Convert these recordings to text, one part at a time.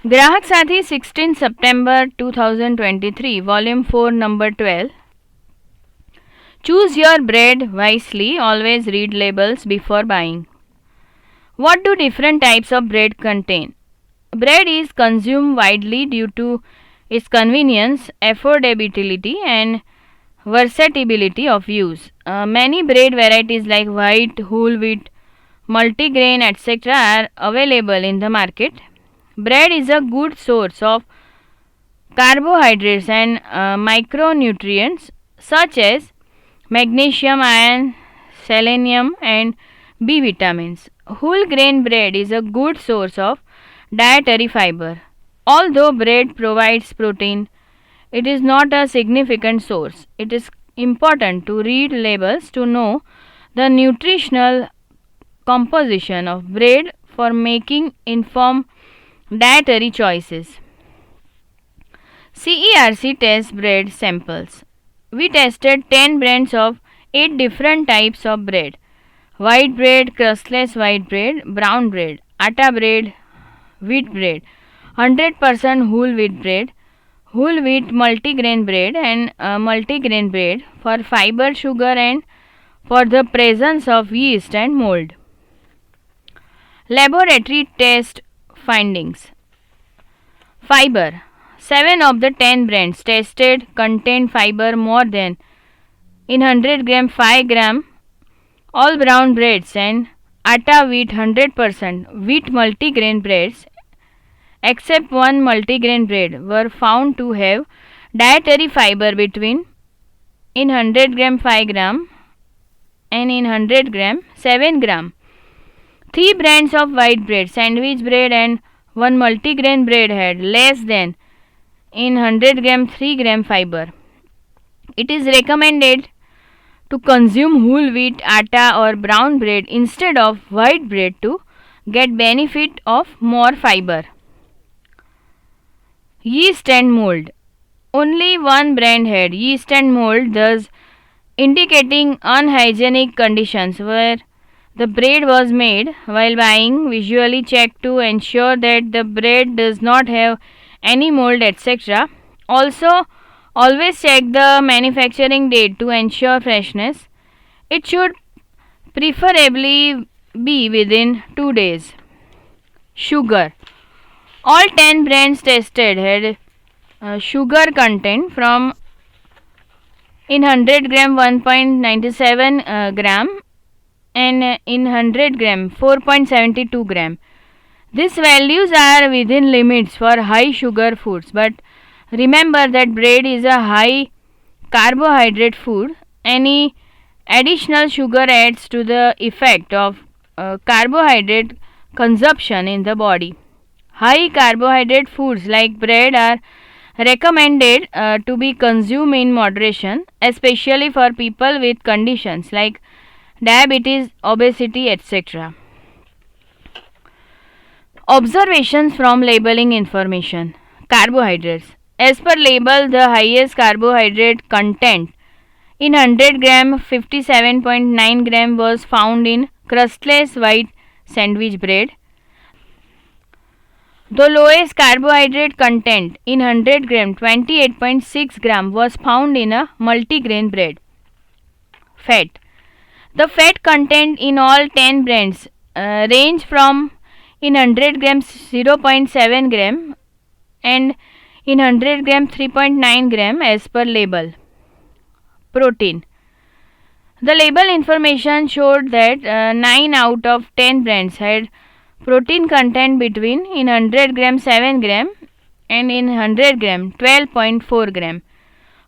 Grahak Sathi, 16 September 2023, Volume 4, Number 12. Choose your bread wisely, always read labels before buying. What do different types of bread contain? Bread is consumed widely due to its convenience, affordability, and versatility of use. Many bread varieties like white, whole wheat, multigrain, etc., are available in the market. Bread is a good source of carbohydrates and micronutrients such as magnesium, iron, selenium, and B vitamins. Whole grain bread is a good source of dietary fiber. Although bread provides protein, it is not a significant source. It is important to read labels to know the nutritional composition of bread for making informed dietary choices. CERC test bread samples. We tested 10 brands of 8 different types of bread: white bread, crustless white bread, brown bread, atta bread, wheat bread, 100% whole wheat bread, whole wheat multigrain bread, and multigrain bread for fiber, sugar, and for the presence of yeast and mold. Laboratory test findings. Fiber. 7 of the 10 brands tested contain fiber more than in 100 gram 5 gram. All brown breads and atta wheat 100% wheat multigrain breads except one multigrain bread were found to have dietary fiber between in 100 gram 5 gram and in 100 gram 7 gram. 3 brands of white bread, sandwich bread, and one multigrain bread had less than in 100 gram 3 gram fiber. It is recommended to consume whole wheat, atta, or brown bread instead of white bread to get benefit of more fiber. Yeast and mold. Only one brand had yeast and mold, thus indicating unhygienic conditions where the bread was made. While buying, visually check to ensure that the bread does not have any mold, etc. Also, always check the manufacturing date to ensure freshness. It should preferably be within 2 days. Sugar. All 10 brands tested had sugar content from in 100 gram 1.97 gram and in 100 gram 4.72 gram. These values are within limits for high sugar foods, but remember that bread is a high carbohydrate food. Any additional sugar adds to the effect of carbohydrate consumption in the body. High carbohydrate foods like bread are recommended to be consumed in moderation, especially for people with conditions like diabetes, obesity, etc. Observations from labeling information. Carbohydrates. As per label, the highest carbohydrate content in 100 gram 57.9 gram was found in crustless white sandwich bread. The lowest carbohydrate content in 100 gram 28.6 gram was found in a multigrain bread. Fat. The fat content in all 10 brands range from in 100 grams 0.7 gram and in 100 gram 3.9 gram as per label. Protein. The label information showed that 9 out of 10 brands had protein content between in 100 gram 7 gram and in 100 gram 12.4 gram.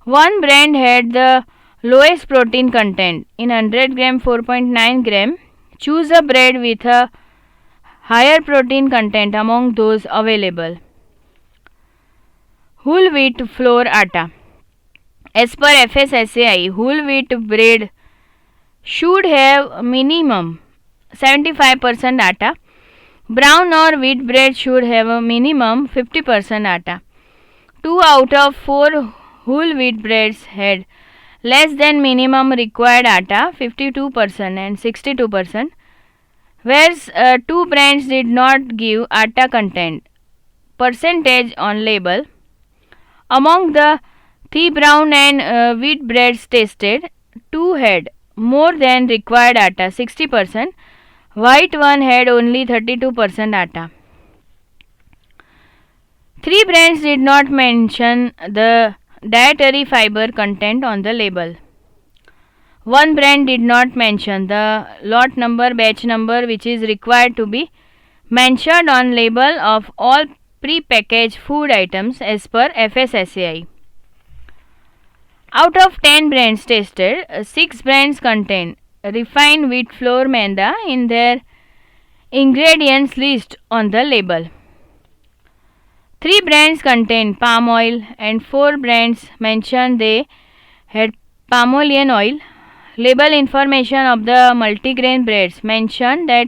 One brand had the lowest protein content in 100 gram 4.9 gram. Choose a bread with a higher protein content among those available. Whole wheat flour atta. As per FSSAI, whole wheat bread should have minimum 75% atta. Brown or wheat bread should have a minimum 50% atta. 2 out of 4 whole wheat breads had less than minimum required atta 52% and 62%, whereas 2 brands did not give atta content. percentage on label. Among the three brown and wheat breads tested, two had more than required atta 60%, white one had only 32% atta. Three brands did not mention the dietary fiber content on the label. One brand did not mention the lot number, batch number which is required to be mentioned on label of all pre-packaged food items as per FSSAI. Out of 10 brands tested, 6 brands contain refined wheat flour maida in their ingredients list on the label. 3 brands contain palm oil and 4 brands mentioned they had palmolian oil. Label information of the multigrain breads mentioned that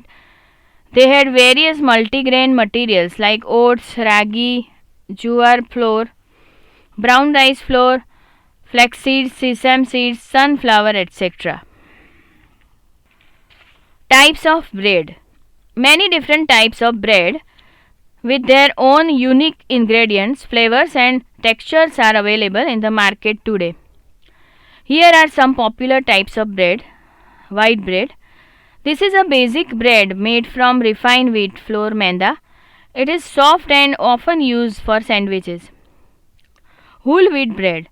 they had various multigrain materials like oats, ragi, jowar flour, brown rice flour, flax seeds, sesame seeds, sunflower, etc. Types of bread. Many different types of bread with their own unique ingredients, flavors and textures are available in the market today. Here are some popular types of bread. White bread. This is a basic bread made from refined wheat flour maida. It is soft and often used for sandwiches. Whole wheat bread.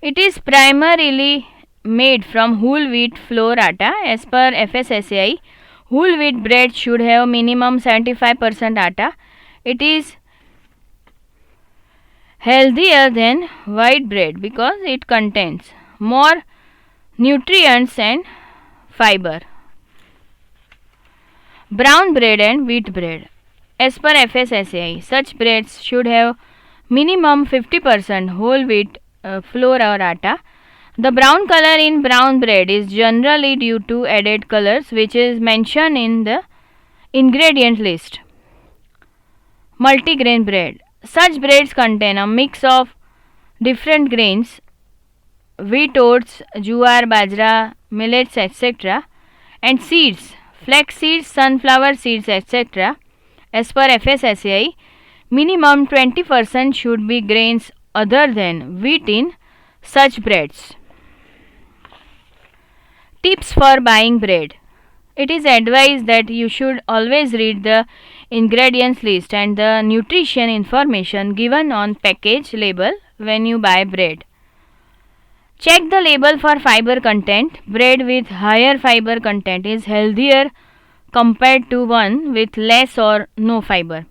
It is primarily made from whole wheat flour atta. As per FSSAI, whole wheat bread should have minimum 75% atta. It is healthier than white bread because it contains more nutrients and fiber. Brown bread and wheat bread. As per FSSAI, such breads should have minimum 50% whole wheat flour or atta. The brown color in brown bread is generally due to added colors which is mentioned in the ingredient list. Multigrain bread. Such breads contain a mix of different grains, wheat, oats, jowar, bajra, millets, etc. and seeds, flax seeds, sunflower seeds, etc. As per FSSAI, minimum 20% should be grains other than wheat in such breads. Tips for buying bread. It is advised that you should always read the ingredients list and the nutrition information given on package label when you buy bread. Check the label for fiber content. Bread with higher fiber content is healthier compared to one with less or no fiber.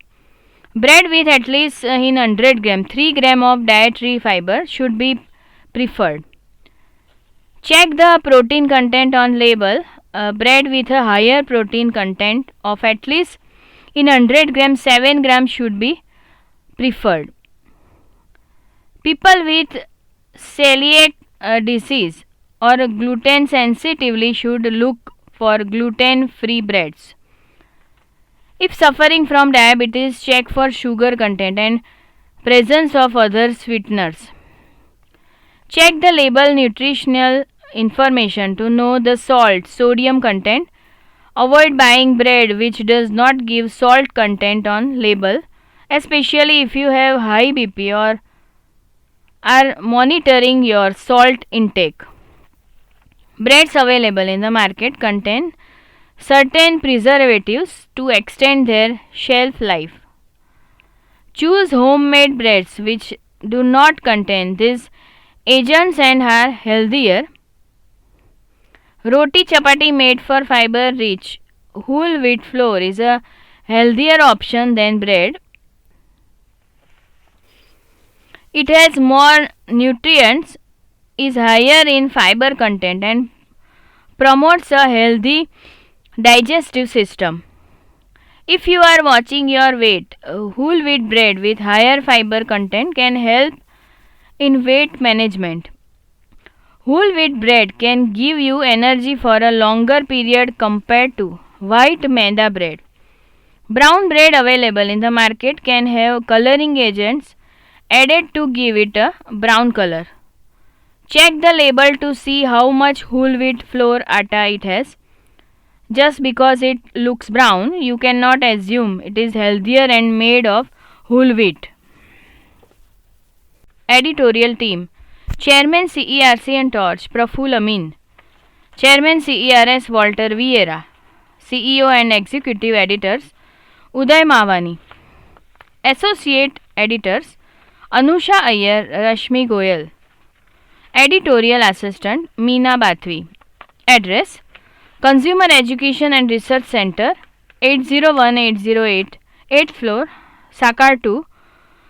Bread with at least in 100 gram 3 gram of dietary fiber should be preferred. Check the protein content on label. Bread with a higher protein content of at least in 100 gram 7 gram should be preferred. People with celiac disease or gluten sensitively should look for gluten free breads. If suffering from diabetes, check for sugar content and presence of other sweeteners. Check the label nutritional information to know the salt, sodium content. Avoid buying bread which does not give salt content on label, especially if you have high BP or are monitoring your salt intake. Breads available in the market contain certain preservatives to extend their shelf life. Choose homemade breads which do not contain these agents and are healthier. Roti chapati made for fiber rich whole wheat flour is a healthier option than bread. It has more nutrients, is higher in fiber content and promotes a healthy digestive system. If you are watching your weight, whole wheat bread with higher fiber content can help in weight management. Whole wheat bread can give you energy for a longer period compared to white maida bread. Brown bread available in the market can have coloring agents added to give it a brown color. Check the label to see how much whole wheat flour atta it has. Just because it looks brown, you cannot assume it is healthier and made of whole wheat. Editorial team: Chairman CERC and Torch Praful Amin, Chairman CERS Walter Vieira, CEO and Executive Editors Uday Mavani, Associate Editors Anusha Iyer, Rashmi Goyal, Editorial Assistant Meena Bathwi. Address: Consumer Education and Research Center, 801808, 8th floor, Sakar 2,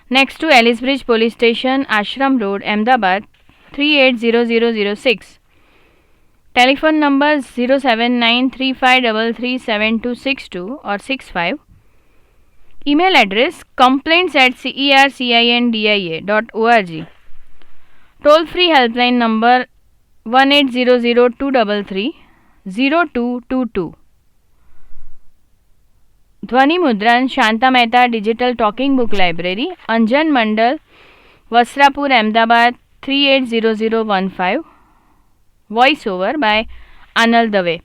next to Ellisbridge Police Station, Ashram Road, Ahmedabad 380006. Telephone numbers 07935337262 or 65. Email address complaints@cercindia.org. Toll free helpline number 1800-233-0222. ध्वनि मुद्रण Shanta Mehta digital talking book library, Anjan Mandal, Vastrapur, Ahmedabad 380015. Voice over by Anil Dave.